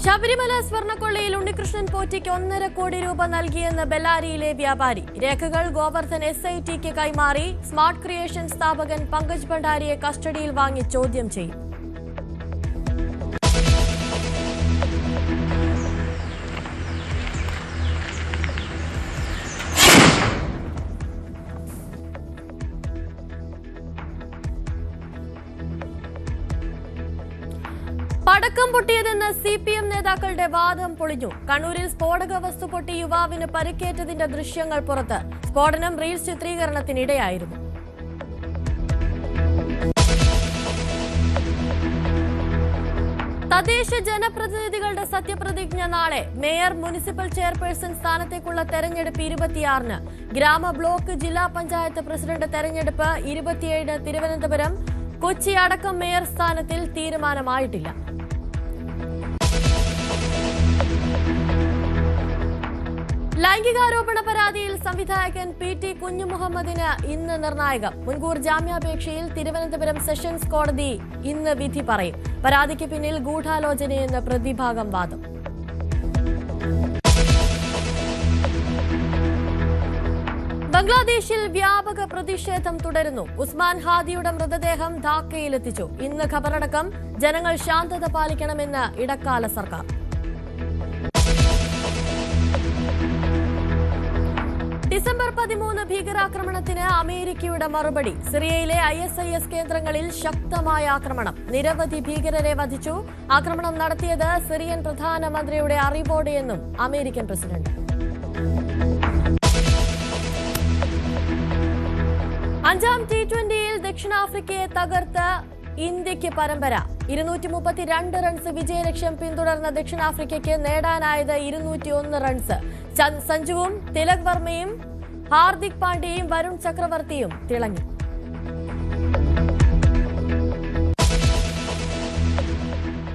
ശബരിമല സ്വർണ്ണക്കൊള്ളയിൽ ഉണ്ണികൃഷ്ണൻ പോറ്റിക്ക് 1.5 കോടി രൂപ നൽകിയെന്ന് ബെല്ലാരിയിലെ വ്യാപാരി. രേഖകൾ ഗോവർദ്ധൻ SITക്ക് കൈമാറി. സ്മാർട്ട് ക്രിയേഷൻ സ്ഥാപകൻ പങ്കജ് ഭണ്ഡാരിയെ കസ്റ്റഡിയിൽ വാങ്ങി ചോദ്യം ചെയ്യും. പടക്കം പൊട്ടിയതെന്ന് CPM നേതാക്കളുടെ വാദം പൊളിഞ്ഞു. കണ്ണൂരിൽ സ്ഫോടക വസ്തു പൊട്ടി യുവാവിന് പരിക്കേറ്റതിന്റെ ദൃശ്യങ്ങൾ പുറത്ത്. സ്ഫോടനം റീൽസ് ചിത്രീകരണത്തിനിടെയായിരുന്നു. തദ്ദേശ ജനപ്രതിനിധികളുടെ സത്യപ്രതിജ്ഞ നാളെ. മേയർ, മുനിസിപ്പൽ ചെയർപേഴ്സൺ സ്ഥാനത്തേക്കുള്ള തെരഞ്ഞെടുപ്പ് 26-ന്. ഗ്രാമ, ബ്ലോക്ക്, ജില്ലാ പഞ്ചായത്ത് പ്രസിഡന്റ് തെരഞ്ഞെടുപ്പ് 27-ന് തിരുവനന്തപുരം. കൊച്ചി അടക്കം മേയർ സ്ഥാനത്തിൽ തീരുമാനമായിട്ടില്ല. ലൈംഗികാരോപണ പരാതിയിൽ സംവിധായകൻ PT കുഞ്ഞുമുഹമ്മദിന് ഇന്ന് നിർണായകം. മുൻകൂർ ജാമ്യാപേക്ഷയിൽ തിരുവനന്തപുരം സെഷൻസ് കോടതി ഇന്ന് വിധി പറയും. പരാതിക്ക് പിന്നിൽ ഗൂഢാലോചനയെന്ന് പ്രതിഭാഗം വാദം. ബംഗ്ലാദേശിൽ വ്യാപക പ്രതിഷേധം തുടരുന്നു. ഉസ്മാൻ ഹാദിയുടെ മൃതദേഹം ധാക്കയിലെത്തിച്ചു. ഇന്ന് ഖബറടക്കം. ജനങ്ങൾ ശാന്തത പാലിക്കണമെന്ന് ഇടക്കാല സർക്കാർ. ഡിസംബർ 13 ഭീകരാക്രമണത്തിന് അമേരിക്കയുടെ മറുപടി. സിറിയയിലെ ISIS കേന്ദ്രങ്ങളിൽ ശക്തമായ ആക്രമണം. നിരവധി ഭീകരരെ വധിച്ചു. ആക്രമണം നടത്തിയത് സിറിയൻ പ്രധാനമന്ത്രിയുടെ അറിവോടെയെന്നും അമേരിക്കൻ പ്രസിഡന്റ്. അഞ്ചാം T20യിൽ ദക്ഷിണാഫ്രിക്കയെ തകർത്ത് ഇന്ത്യക്ക് പരമ്പര. 232 റൺസ് വിജയലക്ഷ്യം പിന്തുടർന്ന ദക്ഷിണാഫ്രിക്കയ്ക്ക് നേടാനായത് 201 റൺസ്. സഞ്ജുവും തിലക് വർമ്മയും ഹാർദിക് പാണ്ഡ്യയും വരുൺ ചക്രവർത്തിയും തിളങ്ങി.